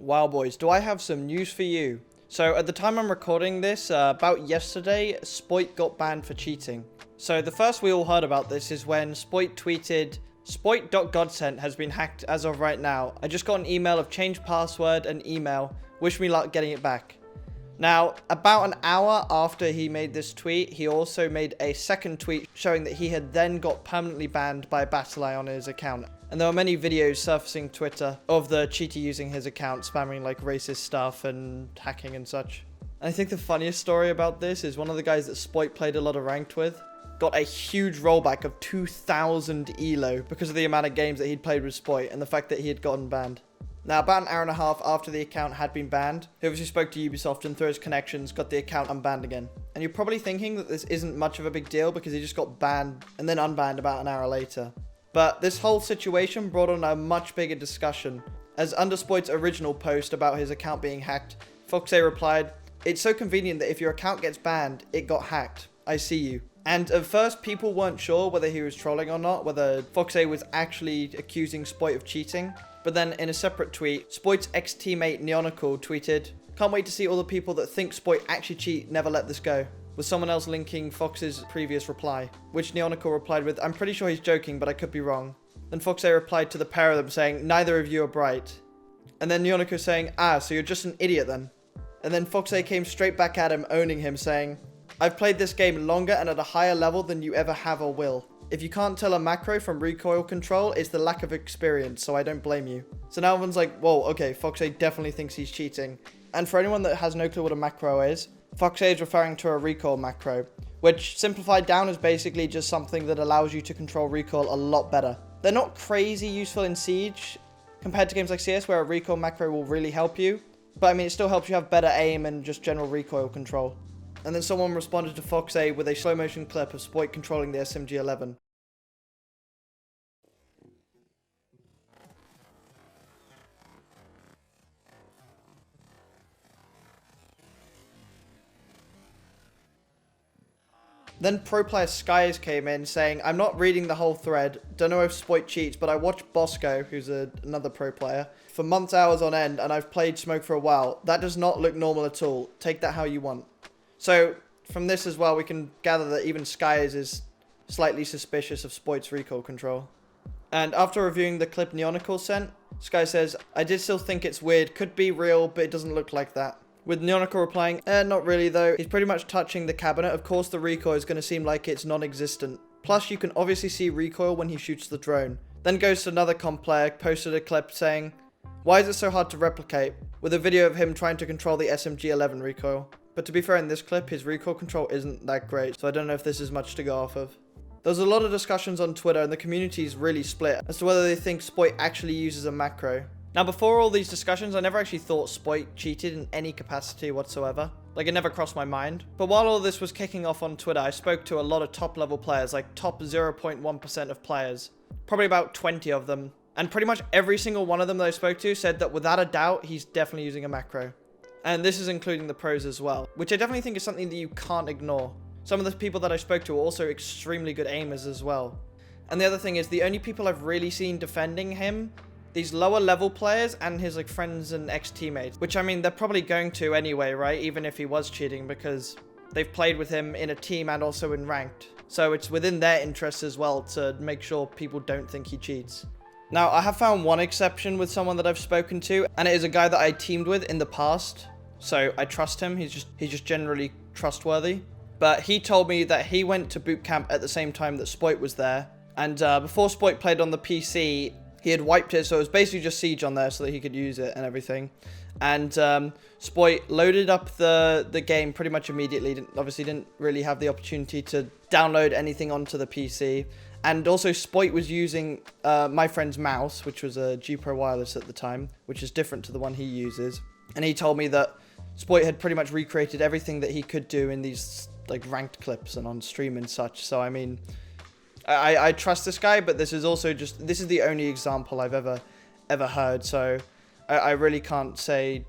Wow, boys, do I have some news for you. So at the time I'm recording this, about yesterday, Spoit got banned for cheating. So the first we all heard about this is when Spoit tweeted, Spoit.godsent has been hacked as of right now. I just got an email of changed password and email. Wish me luck getting it back. Now, about an hour after he made this tweet, he also made a second tweet showing that he had then got permanently banned by BattlEye on his account. And there were many videos surfacing Twitter of the cheater using his account, spamming like racist stuff and hacking and such. And I think the funniest story about this is one of the guys that Spoit played a lot of ranked with got a huge rollback of 2,000 elo because of the amount of games that he'd played with Spoit and the fact that he had gotten banned. Now, about an hour and a half after the account had been banned, he obviously spoke to Ubisoft and through his connections got the account unbanned again. And you're probably thinking that this isn't much of a big deal because he just got banned and then unbanned about an hour later. But this whole situation brought on a much bigger discussion, as under Spoit's original post about his account being hacked, FoxA replied, "It's so convenient that if your account gets banned, it got hacked. I see you." And at first, people weren't sure whether he was trolling or not, whether FoxA was actually accusing Spoit of cheating. But then in a separate tweet, Spoit's ex-teammate Neonical tweeted, "Can't wait to see all the people that think Spoit actually cheat, never let this go," with someone else linking Fox's previous reply, which Neonical replied with, "I'm pretty sure he's joking, but I could be wrong." Then FoxA replied to the pair of them saying, "Neither of you are bright." And then Neonical saying, "Ah, so you're just an idiot then." And then FoxA came straight back at him, owning him, saying, "I've played this game longer and at a higher level than you ever have or will. If you can't tell a macro from recoil control, it's the lack of experience, so I don't blame you." So now everyone's like, whoa, okay, FoxA definitely thinks he's cheating. And for anyone that has no clue what a macro is, FoxA is referring to a recoil macro, which simplified down is basically just something that allows you to control recoil a lot better. They're not crazy useful in Siege compared to games like CS where a recoil macro will really help you, but I mean it still helps you have better aim and just general recoil control. And then someone responded to FoxA with a slow motion clip of Spoit controlling the SMG-11. Then pro player Skies came in saying, "I'm not reading the whole thread, don't know if Spoit cheats, but I watched Bosco," who's another pro player, "for months, hours on end, and I've played Smoke for a while. That does not look normal at all. Take that how you want." So from this as well, we can gather that even Skies is slightly suspicious of Spoit's recoil control. And after reviewing the clip Neonical sent, Sky says, "I did still think it's weird, could be real, but it doesn't look like that." With Neonical replying, not really though. He's pretty much touching the cabinet. Of course the recoil is going to seem like it's non-existent. Plus you can obviously see recoil when he shoots the drone." Then goes to another comp player, posted a clip saying, "Why is it so hard to replicate?" with a video of him trying to control the SMG-11 recoil. But to be fair, in this clip, his recoil control isn't that great, so I don't know if this is much to go off of. There's a lot of discussions on Twitter and the community is really split as to whether they think Spoit actually uses a macro. Now, before all these discussions, I never actually thought Spoit cheated in any capacity whatsoever. Like, it never crossed my mind. But while all this was kicking off on Twitter, I spoke to a lot of top-level players, like top 0.1% of players. Probably about 20 of them. And pretty much every single one of them that I spoke to said that without a doubt, he's definitely using a macro. And this is including the pros as well, which I definitely think is something that you can't ignore. Some of the people that I spoke to are also extremely good aimers as well. And the other thing is, the only people I've really seen defending him, these lower level players and his like friends and ex-teammates, which I mean, they're probably going to anyway, right? Even if he was cheating, because they've played with him in a team and also in ranked. So it's within their interests as well to make sure people don't think he cheats. Now, I have found one exception with someone that I've spoken to, and it is a guy that I teamed with in the past. So I trust him. He's just generally trustworthy. But he told me that he went to boot camp at the same time that Spoit was there. And before Spoit played on the PC, he had wiped it, so it was basically just Siege on there so that he could use it and everything. And Spoit loaded up the game pretty much immediately. Obviously didn't really have the opportunity to download anything onto the PC. And also Spoit was using my friend's mouse, which was a G Pro Wireless at the time, which is different to the one he uses. And he told me that Spoit had pretty much recreated everything that he could do in these like ranked clips and on stream and such. So I mean, I trust this guy, but this is also just, this is the only example I've ever heard. So I really can't say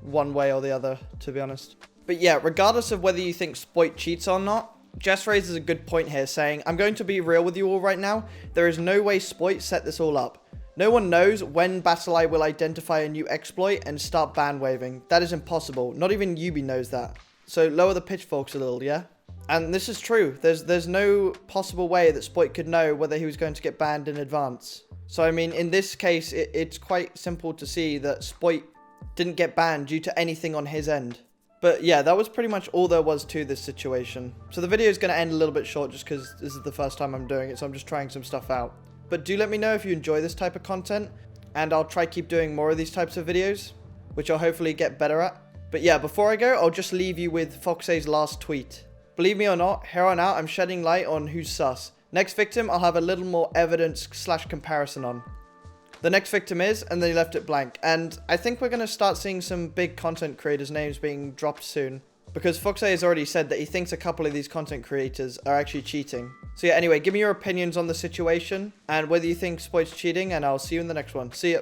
one way or the other, to be honest. But yeah, regardless of whether you think Spoit cheats or not, Jess raises a good point here saying, "I'm going to be real with you all right now. There is no way Spoit set this all up. No one knows when BattlEye will identify a new exploit and start ban waving. That is impossible. Not even Ubi knows that. So lower the pitchforks a little, yeah? And this is true. There's no possible way that Spoit could know whether he was going to get banned in advance. So, I mean, in this case, it's quite simple to see that Spoit didn't get banned due to anything on his end. But yeah, that was pretty much all there was to this situation. So the video is going to end a little bit short just because this is the first time I'm doing it, so I'm just trying some stuff out. But do let me know if you enjoy this type of content, and I'll try keep doing more of these types of videos, which I'll hopefully get better at. But yeah, before I go, I'll just leave you with FoxA's last tweet. Believe me or not, here on out, I'm shedding light on who's sus. Next victim, I'll have a little more evidence / comparison on. The next victim is, and then he left it blank. And I think we're going to start seeing some big content creators' names being dropped soon. Because FoxA has already said that he thinks a couple of these content creators are actually cheating. So yeah, anyway, give me your opinions on the situation and whether you think Spoit's cheating, and I'll see you in the next one. See ya.